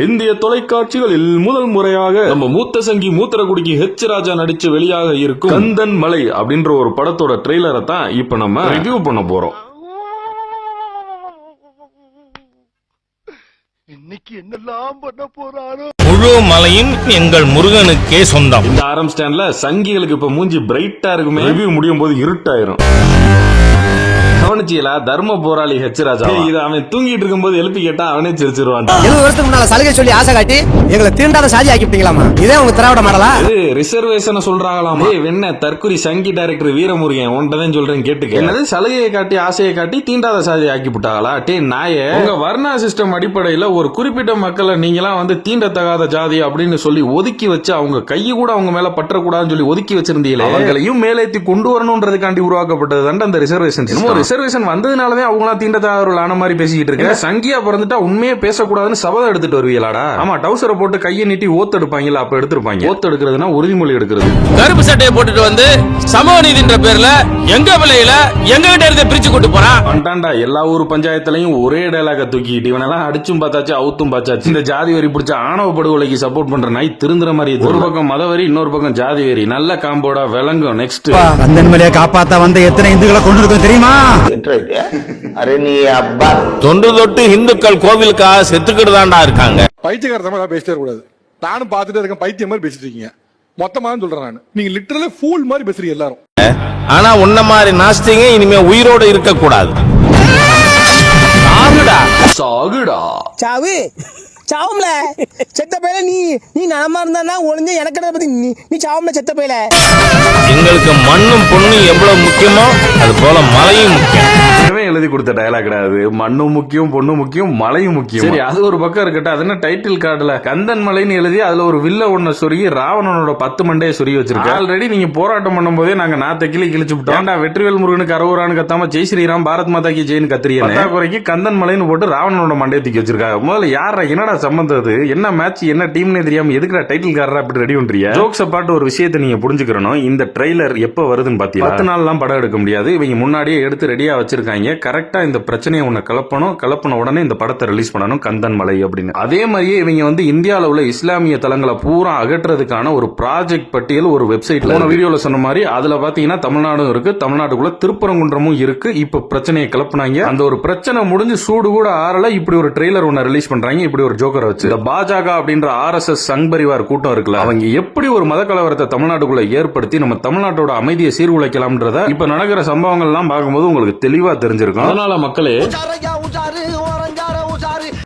இந்திய தொலைக்காட்சிகளில் முதல் முறையாக நம்ம மூத்த சங்கி மூத்திரகுடிக்கு ஹெச் ராஜா நடிச்சு வெளியாக இருக்கும் கந்தன் மலை அப்படின்ற ஒரு படத்தோட ட்ரெய்லரை தான் இப்ப நம்ம ரிவ்யூ பண்ண போறோம். இன்னைக்கு என்னெல்லாம் பண்ண போறாரோ. முழு மலையும் எங்கள் முருகனுக்கே சொந்தம். இந்த ஆரம்பிச்சிட்டான்ல சங்கிகளுக்கு இப்ப மூஞ்சி பிரைட்டா இருக்குமே. ரிவ்யூ முடியும் போது இருட்டாயிரும். கவனிச்சியலா தர்ம போராளி ஹெச் ராஜா இது அவன் தூங்கிட்டு இருக்கும் போது எழுப்பி கேட்டா அவனே சிரிச்சிருவான். 70 வருஷத்துக்கு முன்னால சலுகை சொல்லி ஆசை காட்டி எங்களை தீண்டாத சாதி ஆக்கிட்டீங்களாமா? இதே உங்க திராவிட மாடலா? இது ரிசர்வேஷன் சொல்றாங்களாமா. வெண்ண தற்குறி சங்கி டைரக்டர் வீரமுருகன் உன்ட்டதான் சொல்றேன் கேட்டுக்க. என்னது சலுகையை காட்டி ஆசையை காட்டி தீண்டாத சாதி ஆக்கி விட்டாங்களா? டே நாயே, உங்க வர்ணா சிஸ்டம் அடிப்படையில ஒரு குறிப்பிட்ட மக்களை நீங்களாம் வந்து தீண்டத்தகாத ஜாதி அப்படின்னு சொல்லி ஒதுக்கி வச்சு அவங்க கையை கூட அவங்க மேல பற்றக்கூடாதுன்னு சொல்லி ஒதுக்கி வச்சிருந்தீங்களே, அவங்களையும் மேலேத்தி கொண்டு வரணும்ன்றதுக்காண்டி உருவாக்கப்பட்டது தான் அந்த ரிசர்வேஷன். ரிசர்வேஷன் வந்ததுனாலதான் அவங்களாம் தீண்டத்தகாதவர்கள் ஆன மாதிரி பேசிக்கிட்டு இருக்க. சங்கியா பிறந்துட்டா உண்மையே பேசக்கூடாதுன்னு சபதம் எடுத்துட்டு வருவீங்களாடா? ஆமா, டவுசரை போட்டு கையை நீட்டி ஓத்து எடுப்பாங்கல்ல, அப்ப எடுத்திருப்பாங்க. ஓத்து எடுக்கிறதுனா உறுதிமொழி எடுக்கிறது. கருப்பு சட்டையை போட்டுட்டு வந்து சமூக நீதின்ற பேர்ல எங்க பிள்ளையில எங்க கிட்ட இருந்து பிரிச்சு கொண்டு போறான். வந்துட்டான்டா எல்லா ஊர் பஞ்சாயத்துலயும் ஒரே டயலாக தூக்கிட்டு இவனெல்லாம் அடிச்சும் பார்த்தாச்சு அவுத்தும் பார்த்தாச்சு. இந்த ஜாதி வரி பிடிச்ச ஆணவ படுகொலைக்கு சப்போர்ட் பண்ற நாய் திருந்துற மாதிரி. ஒரு பக்கம் மதவரி, இன்னொரு பக்கம் ஜாதி வரி. நல்ல காம்போடா விளங்கும். நெக்ஸ்ட், கந்தன் மலையை காப்பாத்த வந்த எத்தனை இந்துக்களை கொண்டு இருக்கும் தெரியுமா? தொன்று தொட்டு இந்துக்கள் கோவிலுக்காக செத்துக்கிட்டுதான்டா இருக்காங்க. பைத்தியக்காரத்தமா பேசிட்டே கூடாது. நானும் பாத்துட்டே இருக்கேன், பைத்தியம் மாதிரி பேசிட்டு இருக்கீங்க. மொத்தமா சொல்றேன் நான், நீங்க லிட்டரலா ஃபூல் மாதிரி பேசுறீங்க எல்லாரும். ஆனா உன்ன மாதிரி நாஸ்திங்க இனிமே உயிரோடு இருக்க கூடாது. சாகுடா சாவு சாவும்ல செத்த பையில நீ நலமா இருந்தா ஒளிஞ்ச எனக்கு பத்தி நீ சாவும்ல செத்த பையில. எங்களுக்கு மண்ணும் பொண்ணும் எவ்வளவு முக்கியமோ அது போல மலையும் முக்கியம். எழுதி கொடுத்த டயலாக் கிடையாது. மண்ணும் முக்கியம், பொண்ணும் முக்கியம், மலையும் முக்கியம். சரி, அது ஒரு பக்கம் இருக்கட்டும். அது என்ன டைட்டில் கார்டுல கந்தன் மலைன்னு எழுதி அதுல ஒரு வில்ல ஒண்ணு சொருகி ராவணனோட 10 மண்டையை சொருகி வச்சிருக்க. ஆல்ரெடி நீங்க போராட்டம் பண்ணும் போதே நாங்க நாத்த கிழிச்சு விட்டோம். வெற்றிவேல் முருகனுக்கு அரோரான்னு கத்தாம ஜெய் ஸ்ரீராம் பாரத் மாதா கி ஜெயின்னு கத்திரியா குறைக்கு கந்தன் மலைன்னு போட்டு ராவணனோட மண்டையை தூக்கி வச்சிருக்காங்க. முதல்ல யாரா என்னடா சம்பந்தம்? அது என்ன மேட்ச், என்ன டீம்னே தெரியாம எதுக்குடா டைட்டில் காரரா அப்படி ரெடி பண்றியா? ஜோக்ஸ் பாட்டு ஒரு விஷயத்தை நீங்க புரிஞ்சுக்கணும். இந்த ட்ரெய்லர் எப்ப வருதுன்னு பாத்தீங்கன்னா 10 நாள்லாம் படம் எடுக்க முடியாது. இவங்க முன்னாடியே எடுத்து ரெடியா வச்சிருக்காங்க. கரெக்டா இந்த பிரச்சனையை உன்னை கலப்பன உடனே இந்த படத்தை ரிலீஸ் பண்ணணும், கந்தன் மலை அப்படின்னு. அதே மாதிரியே இவங்க வந்து இந்தியாவில் உள்ள இஸ்லாமிய தலங்களை பூரா அகற்றதுக்கான ஒரு ப்ராஜெக்ட் பட்டியல் ஒரு வெப்சைட்ல வீடியோல சொன்ன மாதிரி அதுல பாத்தீங்கன்னா தமிழ்நாடும் இருக்கு, தமிழ்நாட்டுக்குள்ள திருப்பரங்குன்றமும் இருக்கு. இப்ப பிரச்சனையை கிளப்பினாங்க. அந்த ஒரு பிரச்சனை முடிஞ்சு சூடு கூட ஆறல, இப்படி ஒரு ட்ரெய்லர் ஒன்னு ரிலீஸ் பண்றாங்க. இப்படி ஒரு ஜோக்கரை வச்சு இந்த பாஜக அப்படின்ற RSS சங் பரிவார் கூட்டம் இருக்குல்ல, அவங்க எப்படி ஒரு மத கலவரத்தை தமிழ்நாட்டுக்குள்ள ஏற்படுத்தி நம்ம தமிழ்நாட்டோட அமைதியை சீர்குலைக்கலாம்ன்றத இப்ப நடக்கிற சம்பவங்கள் எல்லாம் பார்க்கும்போது உங்களுக்கு தெளிவா தெரிஞ்சிருக்கும். அதனால மக்களே